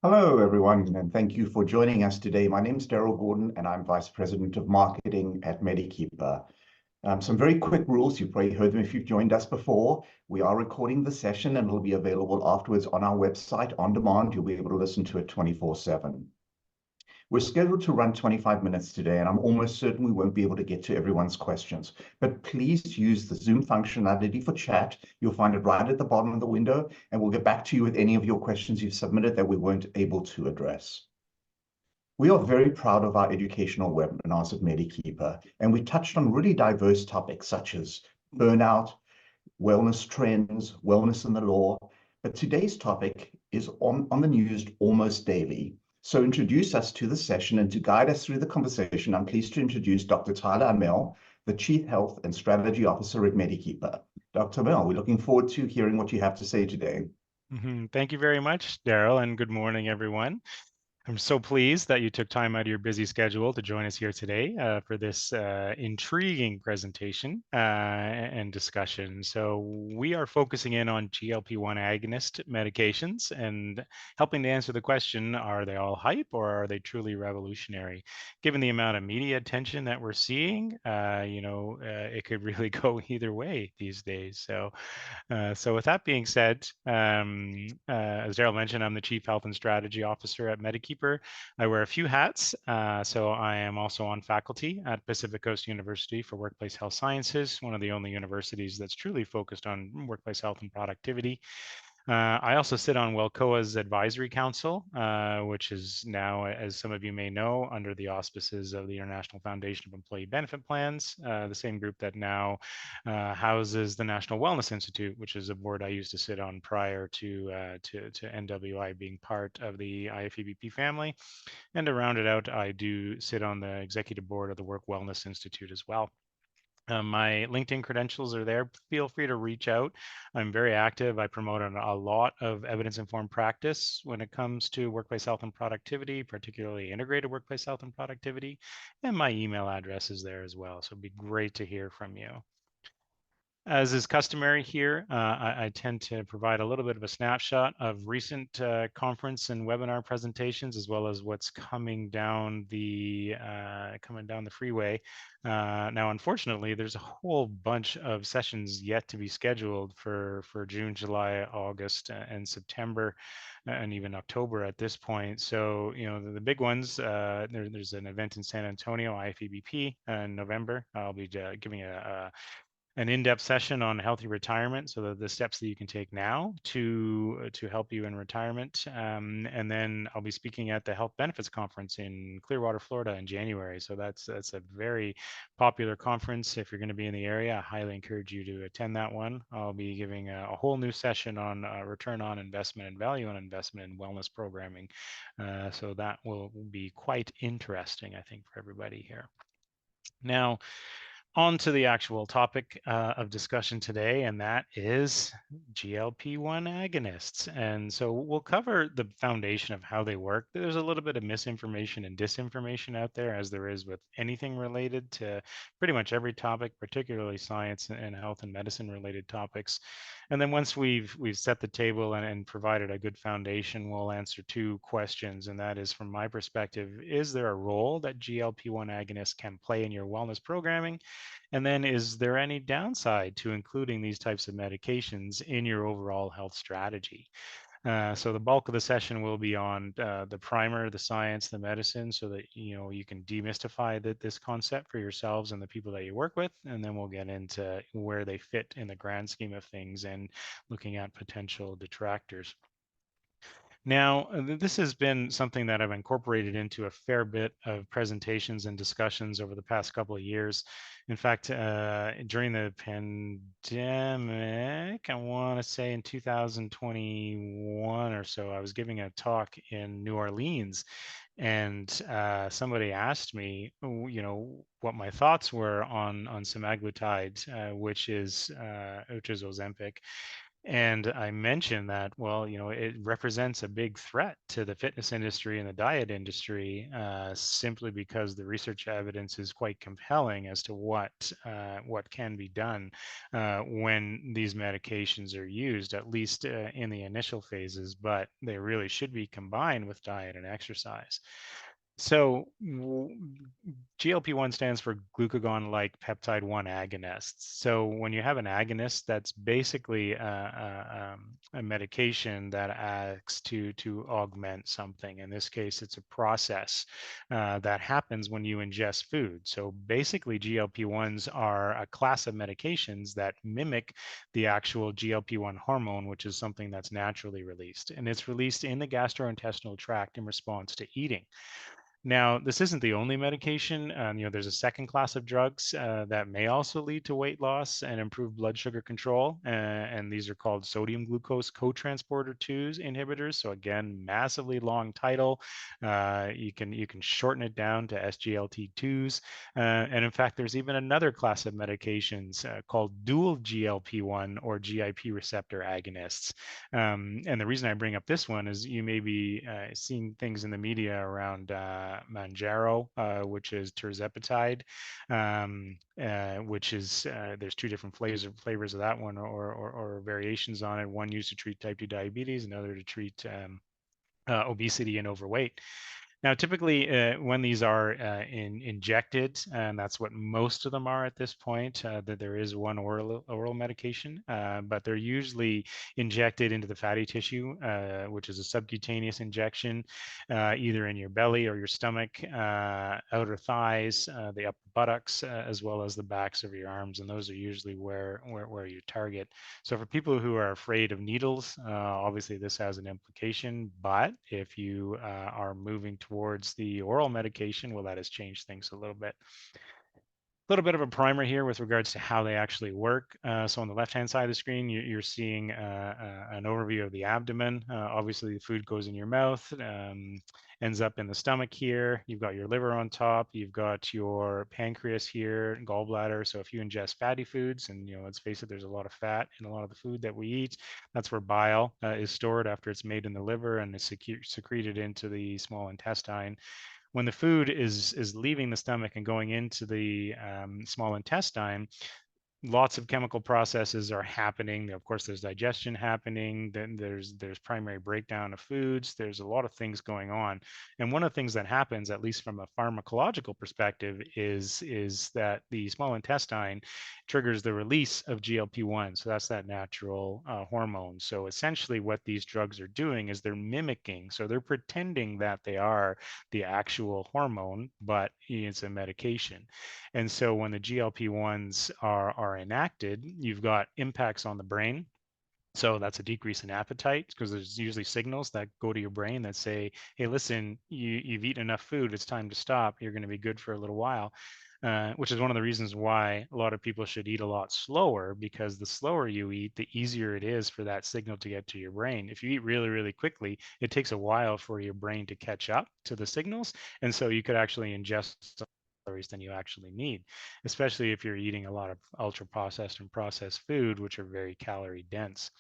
Hello, everyone, and thank you for joining us today. My name is Daryl Gordon, and I'm Vice President of Marketing at MediKeeper. Some very quick rules. You've probably heard them if you've joined us before. We are recording the session and it'll be available afterwards on our website on demand. You'll be able to listen to it 24/7. We're scheduled to run 25 minutes today, and I'm almost certain we won't be able to get to everyone's questions. But please use the Zoom functionality for chat. You'll find it right at the bottom of the window, and we'll get back to you with any of your questions you've submitted that we weren't able to address. We are very proud of our educational webinars at MediKeeper, and we touched on really diverse topics such as burnout, wellness trends, wellness in the law. But today's topic is on the news almost daily. So introduce us to the session and to guide us through the conversation, I'm pleased to introduce Dr. Tyler Amell, the Chief Health and Strategy Officer at MediKeeper. Dr. Amell, we're looking forward to hearing what you have to say today. Thank you very much, Daryl, and good morning, everyone. I'm so pleased that you took time out of your busy schedule to join us here today for this intriguing presentation and discussion. So we are focusing in on GLP-1 agonist medications and helping to answer the question, are they all hype or are they truly revolutionary? Given the amount of media attention that we're seeing, it could really go either way these days. So with that being said, as Daryl mentioned, I'm the Chief Health and Strategy Officer at MediKeeper. I wear a few hats. So I am also on faculty at Pacific Coast University for Workplace Health Sciences, one of the only universities that's truly focused on workplace health and productivity. I also sit on WELCOA's Advisory Council, which is now, as some of you may know, under the auspices of the International Foundation of Employee Benefit Plans, the same group that now houses the National Wellness Institute, which is a board I used to sit on prior to NWI being part of the IFEBP family. And to round it out, I do sit on the executive board of the Work Wellness Institute as well. My LinkedIn credentials are there. Feel free to reach out. I'm very active. I promote a lot of evidence-informed practice when it comes to workplace health and productivity, particularly integrated workplace health and productivity. And my email address is there as well. So it'd be great to hear from you. As is customary here, I tend to provide a little bit of a snapshot of recent conference and webinar presentations, as well as what's coming down the freeway. Now, unfortunately, there's a whole bunch of sessions yet to be scheduled for June, July, August, and September, and even October at this point. So, the big ones, there's an event in San Antonio, IFEBP, in November. I'll be giving an in-depth session on healthy retirement, so the steps that you can take now to help you in retirement. And then I'll be speaking at the Health Benefits Conference in Clearwater, Florida in January. So that's a very popular conference. If you're going to be in the area, I highly encourage you to attend that one. I'll be giving a whole new session on return on investment and value on investment in wellness programming. So that will be quite interesting, I think, for everybody here. Now, on to the actual topic of discussion today, and that is GLP-1 agonists. And so we'll cover the foundation of how they work. There's a little bit of misinformation and disinformation out there, as there is with anything related to pretty much every topic, particularly science and health and medicine related topics. And then once we've set the table and provided a good foundation, we'll answer two questions. And that is, from my perspective, is there a role that GLP-1 agonists can play in your wellness programming? And then, is there any downside to including these types of medications in your overall health strategy? So the bulk of the session will be on the primer, the science, the medicine, so that you can demystify this concept for yourselves and the people that you work with. And then we'll get into where they fit in the grand scheme of things and looking at potential detractors. Now, this has been something that I've incorporated into a fair bit of presentations and discussions over the past couple of years. In fact, during the pandemic, I want to say in 2021 or so, I was giving a talk in New Orleans, and somebody asked me, what my thoughts were on semaglutide, which is Ozempic. And I mentioned that, well, it represents a big threat to the fitness industry and the diet industry, simply because the research evidence is quite compelling as to what can be done when these medications are used, at least in the initial phases. But they really should be combined with diet and exercise. So GLP-1 stands for glucagon-like peptide 1 agonists. So when you have an agonist, that's basically a medication that acts to augment something. In this case, it's a process that happens when you ingest food. So basically, GLP-1s are a class of medications that mimic the actual GLP-1 hormone, which is something that's naturally released. And it's released in the gastrointestinal tract in response to eating. Now, this isn't the only medication. There's a second class of drugs that may also lead to weight loss and improve blood sugar control, and these are called sodium glucose cotransporter 2 inhibitors. So again, massively long title. You can shorten it down to SGLT2s, and in fact, there's even another class of medications called dual GLP-1 or GIP receptor agonists. And the reason I bring up this one is you may be seeing things in the media around Manjaro, which is tirzepatide, which is there's two different flavors of that one, or variations on it. One used to treat type 2 diabetes, another to treat obesity and overweight. Now, typically, when these are injected, and that's what most of them are at this point, that there is one oral medication, but they're usually injected into the fatty tissue, which is a subcutaneous injection, either in your belly or your stomach, outer thighs, the upper buttocks, as well as the backs of your arms, and those are usually where you target. So for people who are afraid of needles, obviously this has an implication, but if you are moving towards the oral medication, well, that has changed things a little bit. A little bit of a primer here with regards to how they actually work. So on the left-hand side of the screen, you're seeing an overview of the abdomen. Obviously, the food goes in your mouth, ends up in the stomach here. You've got your liver on top. You've got your pancreas here, gallbladder. So if you ingest fatty foods, and let's face it, there's a lot of fat in a lot of the food that we eat. That's where bile is stored after it's made in the liver and is secreted into the small intestine. When the food is leaving the stomach and going into the small intestine, lots of chemical processes are happening. Of course, there's digestion happening. Then there's primary breakdown of foods. There's a lot of things going on. And one of the things that happens, at least from a pharmacological perspective, is that the small intestine triggers the release of GLP-1. So that's that natural hormone. So essentially, what these drugs are doing is they're mimicking. So they're pretending that they are the actual hormone, but it's a medication. And so when the GLP-1s are enacted, you've got impacts on the brain. So that's a decrease in appetite, because there's usually signals that go to your brain that say, hey, listen, you've eaten enough food. It's time to stop. You're going to be good for a little while. Which is one of the reasons why a lot of people should eat a lot slower, because the slower you eat, the easier it is for that signal to get to your brain. If you eat really, really quickly, it takes a while for your brain to catch up to the signals. And so you could actually ingest calories than you actually need, especially if you're eating a lot of ultra processed and processed food, which are very calorie dense.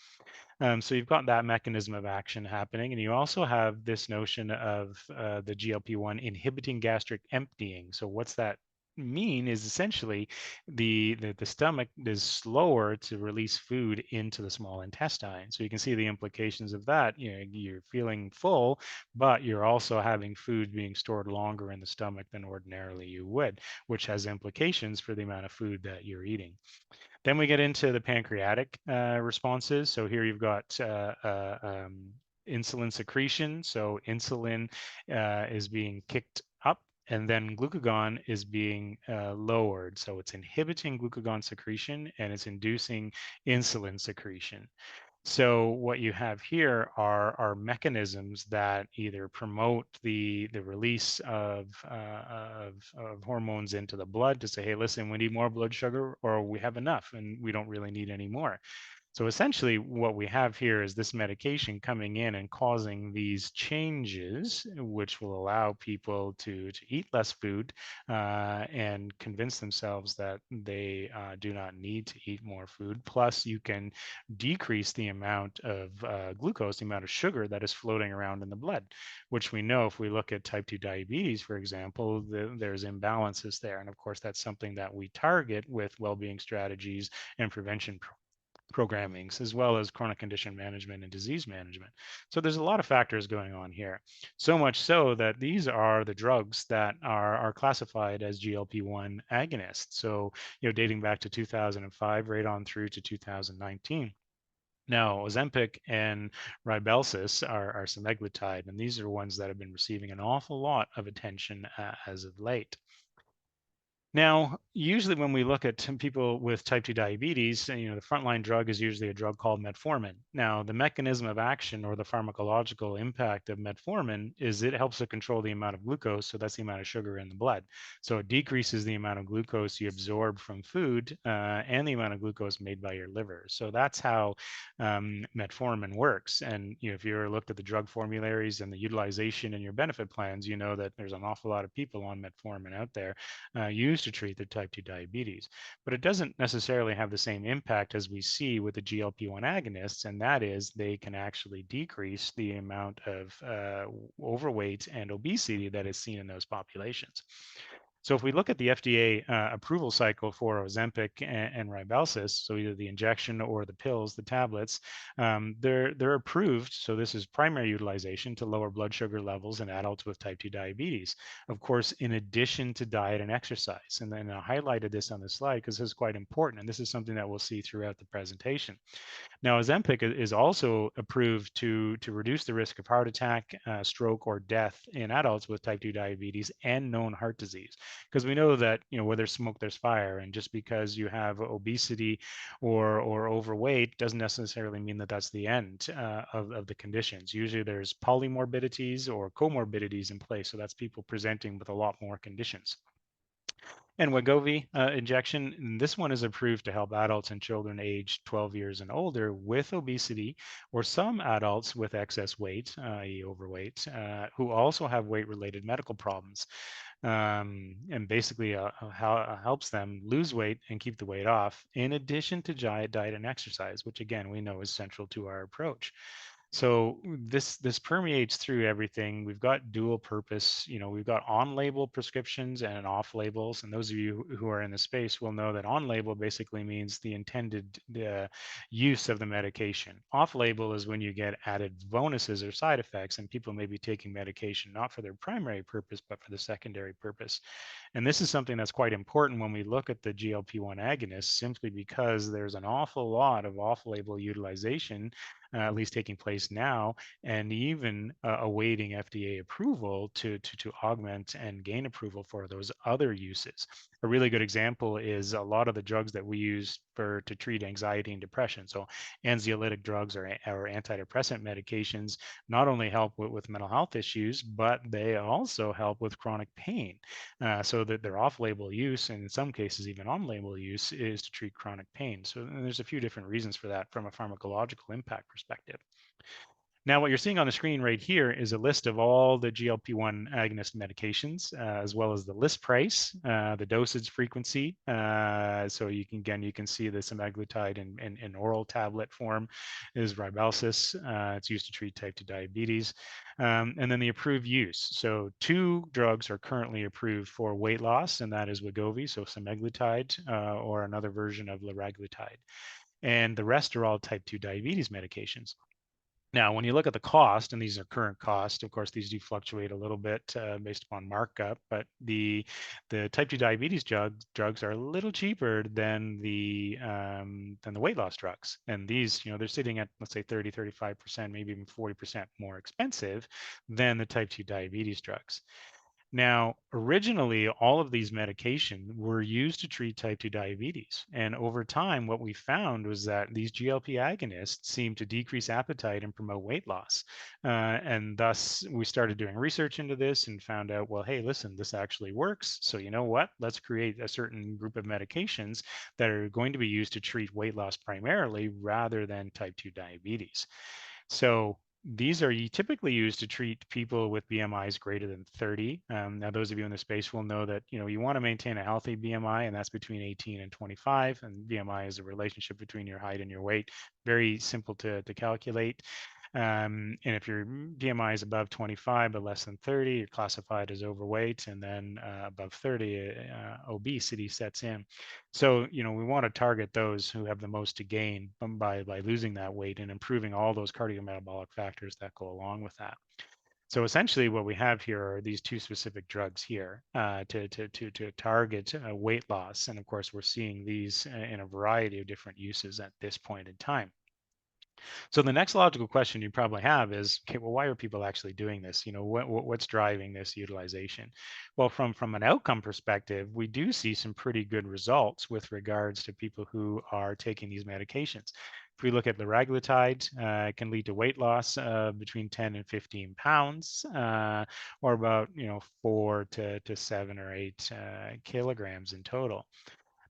So you've got that mechanism of action happening, and you also have this notion of the GLP-1 inhibiting gastric emptying. So what's that mean is essentially the stomach is slower to release food into the small intestine. So you can see the implications of that. You're feeling full, but you're also having food being stored longer in the stomach than ordinarily you would, which has implications for the amount of food that you're eating. Then we get into the pancreatic responses. So here you've got insulin secretion. So insulin is being kicked up, and then glucagon is being lowered. So it's inhibiting glucagon secretion and it's inducing insulin secretion. So what you have here are mechanisms that either promote the release of hormones into the blood to say, hey, listen, we need more blood sugar, or we have enough and we don't really need any more. So essentially what we have here is this medication coming in and causing these changes, which will allow people to eat less food and convince themselves that they do not need to eat more food. Plus, you can decrease the amount of glucose, the amount of sugar that is floating around in the blood, which we know if we look at type 2 diabetes, for example, there's imbalances there. And of course, that's something that we target with well-being strategies and prevention programmings, as well as chronic condition management and disease management. So there's a lot of factors going on here. So much so that these are the drugs that are classified as GLP-1 agonists. So, dating back to 2005 right on through to 2019. Now, Ozempic and Rybelsus are semaglutide, and these are ones that have been receiving an awful lot of attention as of late. Now, usually when we look at people with type 2 diabetes, the frontline drug is usually a drug called metformin. Now, the mechanism of action or the pharmacological impact of metformin is it helps to control the amount of glucose, so that's the amount of sugar in the blood. So it decreases the amount of glucose you absorb from food and the amount of glucose made by your liver. So that's how metformin works. And if you ever looked at the drug formularies and the utilization in your benefit plans, you know that there's an awful lot of people on metformin out there used to treat their type 2 diabetes. But it doesn't necessarily have the same impact as we see with the GLP-1 agonists, and that is they can actually decrease the amount of overweight and obesity that is seen in those populations. So if we look at the FDA approval cycle for Ozempic and Rybelsus, so either the injection or the pills, the tablets, they're approved. So this is primary utilization to lower blood sugar levels in adults with type 2 diabetes. Of course, in addition to diet and exercise. And then I highlighted this on the slide because this is quite important. And this is something that we'll see throughout the presentation. Now, Ozempic is also approved to reduce the risk of heart attack, stroke, or death in adults with type 2 diabetes and known heart disease. Because we know that where there's smoke, there's fire, and just because you have obesity or overweight doesn't necessarily mean that that's the end of the conditions. Usually, there's polymorbidities or comorbidities in place, so that's people presenting with a lot more conditions. And Wegovy injection, this one is approved to help adults and children aged 12 years and older with obesity or some adults with excess weight, i.e. overweight, who also have weight-related medical problems. And basically helps them lose weight and keep the weight off, in addition to diet and exercise, which again, we know is central to our approach. So this permeates through everything. We've got dual purpose. We've got on-label prescriptions and off-labels. And those of you who are in the space will know that on-label basically means the intended use of the medication. Off-label is when you get added bonuses or side effects, and people may be taking medication not for their primary purpose, but for the secondary purpose. And this is something that's quite important when we look at the GLP-1 agonists, simply because there's an awful lot of off-label utilization at least taking place now, and even awaiting FDA approval to augment and gain approval for those other uses. A really good example is a lot of the drugs that we use to treat anxiety and depression. So anxiolytic drugs or antidepressant medications not only help with mental health issues, but they also help with chronic pain. So that their off-label use, and in some cases even on-label use, is to treat chronic pain. So there's a few different reasons for that from a pharmacological impact perspective. Now, what you're seeing on the screen right here is a list of all the GLP-1 agonist medications, as well as the list price, the dosage frequency. So you can see the semaglutide in oral tablet form is Rybelsus. It's used to treat type 2 diabetes. And then the approved use. So 2 drugs are currently approved for weight loss, and that is Wegovy, so semaglutide, or another version of liraglutide. And the rest are all type 2 diabetes medications. Now, when you look at the cost, and these are current costs, of course, these do fluctuate a little bit based upon markup, but the type 2 diabetes drugs are a little cheaper than the weight loss drugs. And these, they're sitting at, let's say, 30, 35%, maybe even 40% more expensive than the type 2 diabetes drugs. Now, originally, all of these medications were used to treat type 2 diabetes. And over time, what we found was that these GLP agonists seem to decrease appetite and promote weight loss. And thus, we started doing research into this and found out, well, hey, listen, this actually works. So, you know what? Let's create a certain group of medications that are going to be used to treat weight loss primarily rather than type 2 diabetes. So these are typically used to treat people with BMIs greater than 30. Now, those of you in the space will know that you want to maintain a healthy BMI, and that's between 18 and 25. And BMI is a relationship between your height and your weight. Very simple to calculate. And if your BMI is above 25 but less than 30, you're classified as overweight, and then above 30, obesity sets in. So, we want to target those who have the most to gain by losing that weight and improving all those cardiometabolic factors that go along with that. So essentially, what we have here are these two specific drugs here to target weight loss, and of course, we're seeing these in a variety of different uses at this point in time. So the next logical question you probably have is, okay, well, why are people actually doing this? What's driving this utilization? Well, from an outcome perspective, we do see some pretty good results with regards to people who are taking these medications. If we look at liraglutide, it can lead to weight loss between 10 and 15 pounds, or about 4 to 7 or 8 kilograms in total.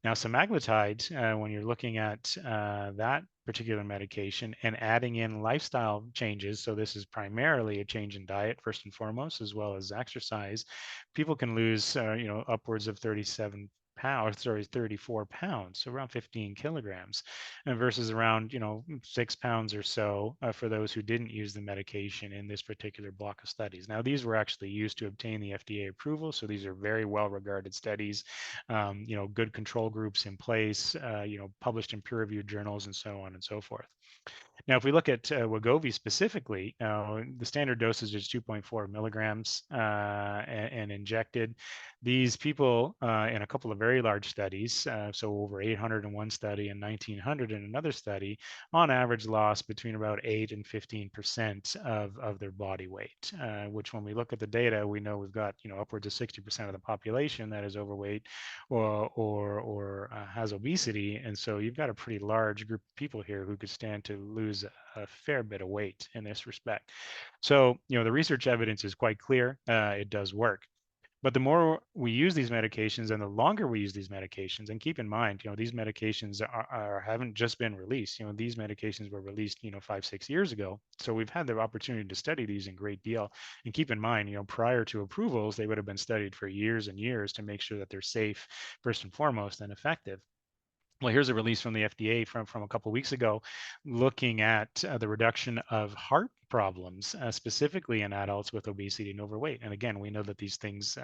Now, semaglutide, when you're looking at that particular medication and adding in lifestyle changes, so this is primarily a change in diet first and foremost, as well as exercise, people can lose, upwards of 34 pounds, so around 15 kilograms, and versus around, 6 pounds or so for those who didn't use the medication in this particular block of studies. Now, these were actually used to obtain the FDA approval, so these are very well-regarded studies, good control groups in place, published in peer-reviewed journals, and so on and so forth. Now, if we look at Wegovy specifically, the standard dosage is 2.4 milligrams and injected. These people in a couple of very large studies, so over 800 in one study and 1,900 in another study, on average lost between about 8 and 15% of their body weight, which when we look at the data, we know we've got upwards of 60% of the population that is overweight or has obesity. And so you've got a pretty large group of people here who could stand to lose a fair bit of weight in this respect. So, the research evidence is quite clear. It does work. But the more we use these medications and the longer we use these medications, and keep in mind, these medications haven't just been released. These medications were released, 5-6 years ago. So we've had the opportunity to study these in great deal. And keep in mind, prior to approvals, they would have been studied for years and years to make sure that they're safe, first and foremost, and effective. Well, here's a release from the FDA from a couple of weeks ago, looking at the reduction of heart problems, specifically in adults with obesity and overweight. And again, we know that these things,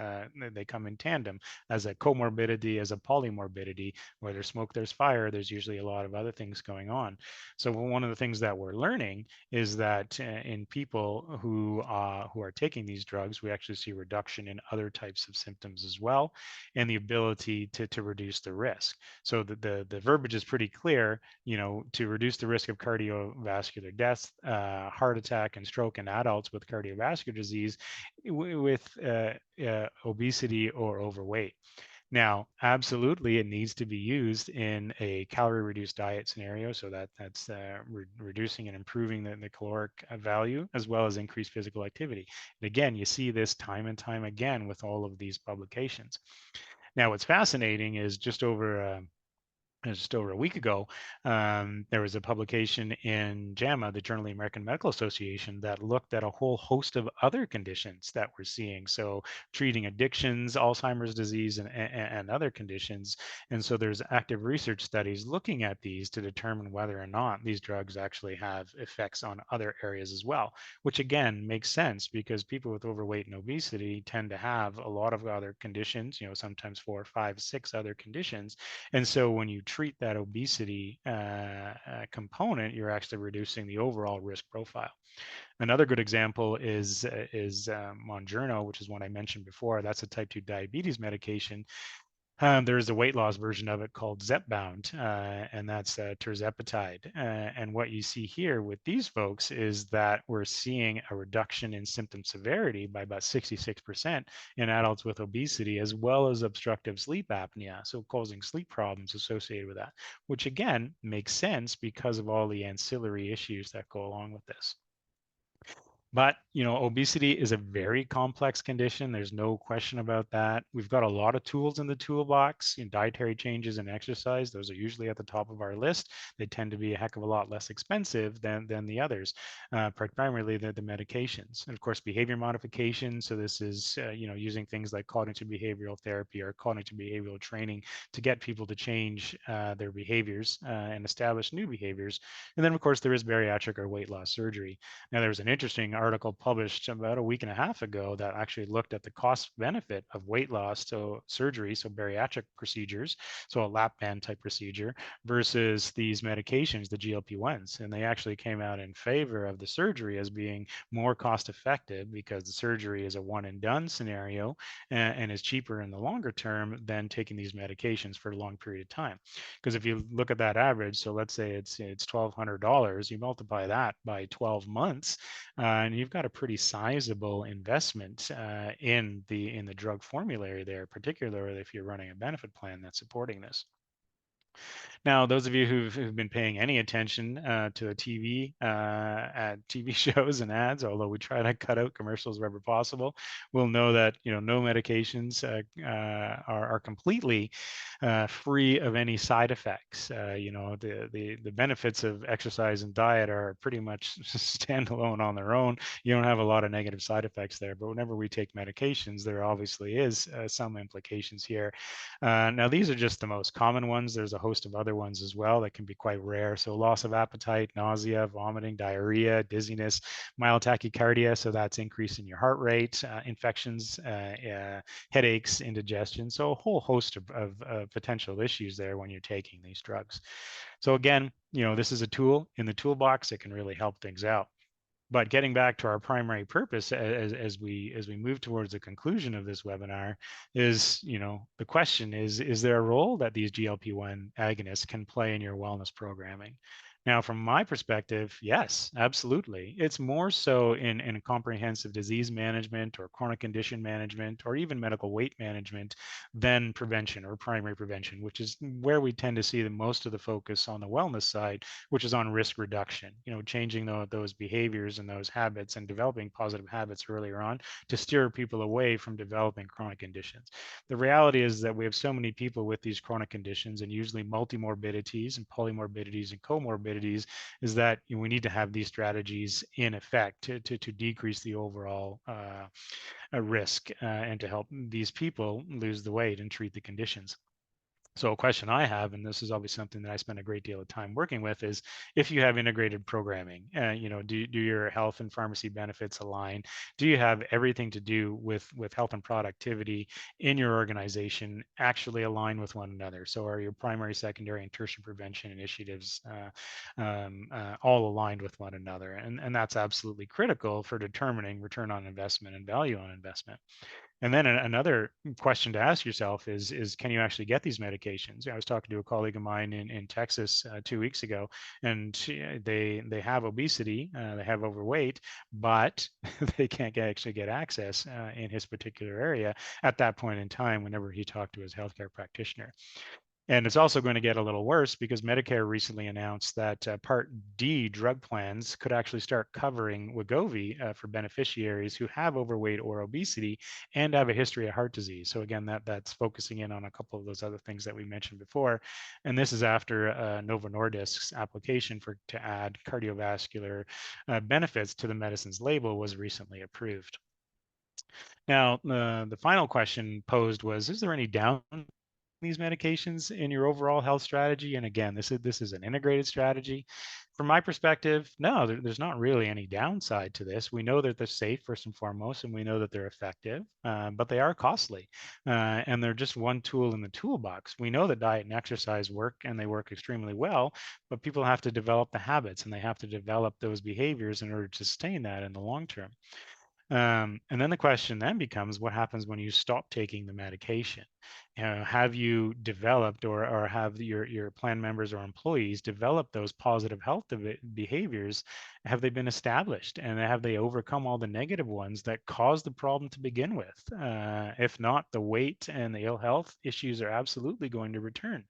they come in tandem as a comorbidity, as a polymorbidity. Where there's smoke, there's fire. There's usually a lot of other things going on. So one of the things that we're learning is that in people who are taking these drugs, we actually see reduction in other types of symptoms as well, and the ability to reduce the risk. So the verbiage is pretty clear, to reduce the risk of cardiovascular death, heart attack, and stroke in adults with cardiovascular disease with obesity or overweight. Now, absolutely, it needs to be used in a calorie-reduced diet scenario, so that's reducing and improving the caloric value, as well as increased physical activity. And again, you see this time and time again with all of these publications. Now, what's fascinating is just over a week ago, there was a publication in JAMA, the Journal of the American Medical Association, that looked at a whole host of other conditions that we're seeing. So treating addictions, Alzheimer's disease, and other conditions. And so there's active research studies looking at these to determine whether or not these drugs actually have effects on other areas as well, which again makes sense because people with overweight and obesity tend to have a lot of other conditions, sometimes 4, 5, 6 other conditions. And so when you treat that obesity component, you're actually reducing the overall risk profile. Another good example is Mounjaro, which is one I mentioned before. That's a type 2 diabetes medication. There's a weight loss version of it called Zepbound, and that's tirzepatide. And what you see here with these folks is that we're seeing a reduction in symptom severity by about 66% in adults with obesity, as well as obstructive sleep apnea, so causing sleep problems associated with that, which again makes sense because of all the ancillary issues that go along with this. But, obesity is a very complex condition. There's no question about that. We've got a lot of tools in the toolbox, dietary changes and exercise. Those are usually at the top of our list. They tend to be a heck of a lot less expensive than the others, primarily the medications. And of course, behavior modification. So this is, using things like cognitive behavioral therapy or cognitive behavioral training to get people to change their behaviors and establish new behaviors. And then, of course, there is bariatric or weight loss surgery. Now, there was an interesting article published about a week and a half ago that actually looked at the cost benefit of weight loss, so surgery, so bariatric procedures, so a lap band type procedure versus these medications, the GLP-1s. And they actually came out in favor of the surgery as being more cost effective because the surgery is a one and done scenario and is cheaper in the longer term than taking these medications for a long period of time. Because if you look at that average, so let's say it's $1,200, you multiply that by 12 months, and you've got a pretty sizable investment in the drug formulary there, particularly if you're running a benefit plan that's supporting this. Now, those of you who've been paying any attention to the TV at TV shows and ads, although we try to cut out commercials wherever possible, will know that no medications are completely free of any side effects. The benefits of exercise and diet are pretty much standalone on their own. You don't have a lot of negative side effects there, but whenever we take medications, there obviously is some implications here. Now, these are just the most common ones. There's a host of other ones as well that can be quite rare. So loss of appetite, nausea, vomiting, diarrhea, dizziness, mild tachycardia. So that's increase in your heart rate, infections, headaches, indigestion. So a whole host of potential issues there when you're taking these drugs. So again, this is a tool in the toolbox that can really help things out. But getting back to our primary purpose as we move towards the conclusion of this webinar is, the question is there a role that these GLP-1 agonists can play in your wellness programming? Now, from my perspective, yes, absolutely. It's more so in comprehensive disease management or chronic condition management or even medical weight management than prevention or primary prevention, which is where we tend to see the most of the focus on the wellness side, which is on risk reduction, changing those behaviors and those habits and developing positive habits earlier on to steer people away from developing chronic conditions. The reality is that we have so many people with these chronic conditions and usually multimorbidities and polymorbidities and comorbidities is that we need to have these strategies in effect to decrease the overall risk and to help these people lose the weight and treat the conditions. So a question I have, and this is obviously something that I spend a great deal of time working with, is if you have integrated programming, do your health and pharmacy benefits align? Do you have everything to do with health and productivity in your organization actually align with one another? So are your primary, secondary, and tertiary prevention initiatives all aligned with one another? And that's absolutely critical for determining return on investment and value on investment. And then another question to ask yourself is can you actually get these medications? I was talking to a colleague of mine in Texas 2 weeks ago, and they have obesity, they have overweight, but they can't actually get access in his particular area at that point in time whenever he talked to his healthcare practitioner. And it's also going to get a little worse because Medicare recently announced that Part D drug plans could actually start covering Wegovy for beneficiaries who have overweight or obesity and have a history of heart disease. So again, that's focusing in on a couple of those other things that we mentioned before. And this is after Novo Nordisk's application to add cardiovascular benefits to the medicine's label was recently approved. Now, the final question posed was, is there any these medications in your overall health strategy? And again, this is an integrated strategy. From my perspective, no, there's not really any downside to this. We know that they're safe first and foremost, and we know that they're effective, but they are costly, and they're just one tool in the toolbox. We know that diet and exercise work, and they work extremely well, but people have to develop the habits and they have to develop those behaviors in order to sustain that in the long term. And then the question then becomes, what happens when you stop taking the medication? Have you developed, or have your plan members or employees developed those positive health behaviors? Have they been established, and have they overcome all the negative ones that caused the problem to begin with? If not, the weight and the ill health issues are absolutely going to return.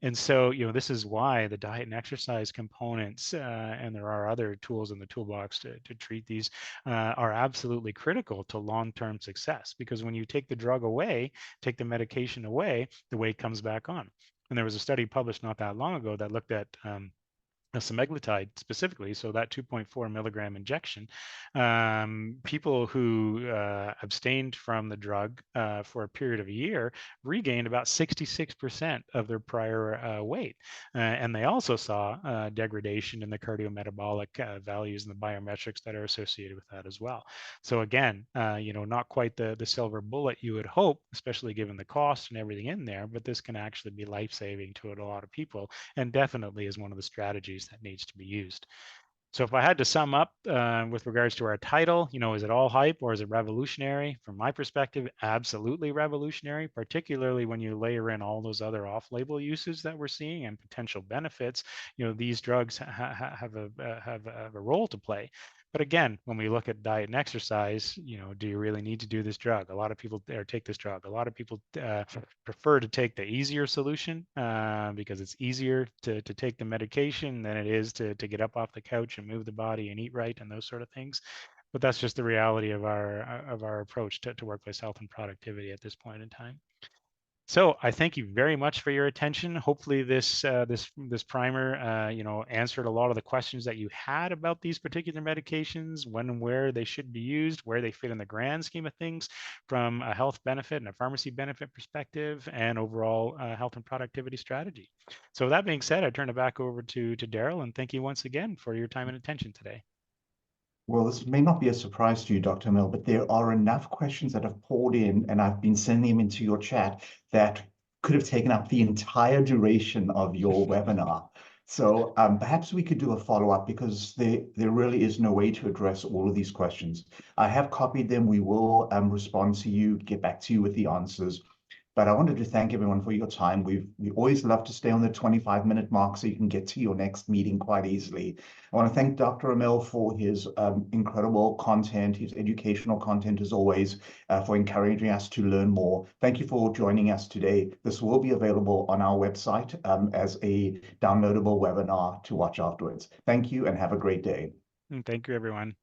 And so, this is why the diet and exercise components, and there are other tools in the toolbox to treat these, are absolutely critical to long-term success. Because when you take the drug away, take the medication away, the weight comes back on. And there was a study published not that long ago that looked at semaglutide specifically, so that 2.4 milligram injection, people who abstained from the drug for a period of a year regained about 66% of their prior weight. And they also saw degradation in the cardiometabolic values and the biometrics that are associated with that as well. So again, not quite the silver bullet you would hope, especially given the cost and everything in there, but this can actually be life-saving to a lot of people, and definitely is one of the strategies that needs to be used. So if I had to sum up with regards to our title, is it all hype or is it revolutionary? From my perspective, absolutely revolutionary, particularly when you layer in all those other off-label uses that we're seeing and potential benefits. These drugs have a role to play. But again, when we look at diet and exercise, do you really need to do this drug? A lot of people take this drug. A lot of people prefer to take the easier solution because it's easier to take the medication than it is to get up off the couch and move the body and eat right and those sort of things. But that's just the reality of our approach to workplace health and productivity at this point in time. So I thank you very much for your attention. Hopefully this primer answered a lot of the questions that you had about these particular medications, when and where they should be used, where they fit in the grand scheme of things from a health benefit and a pharmacy benefit perspective, and overall health and productivity strategy. So with that being said, I turn it back over to Daryl, and thank you once again for your time and attention today. Well, this may not be a surprise to you, Dr. Amell, but there are enough questions that have poured in, and I've been sending them into your chat that could have taken up the entire duration of your webinar. So perhaps we could do a follow-up, because there really is no way to address all of these questions. I have copied them. We will respond to you, get back to you with the answers. But I wanted to thank everyone for your time. We always love to stay on the 25-minute mark so you can get to your next meeting quite easily. I want to thank Dr. Amell for his incredible content, his educational content as always, for encouraging us to learn more. Thank you for joining us today. This will be available on our website as a downloadable webinar to watch afterwards. Thank you and have a great day. And thank you, everyone.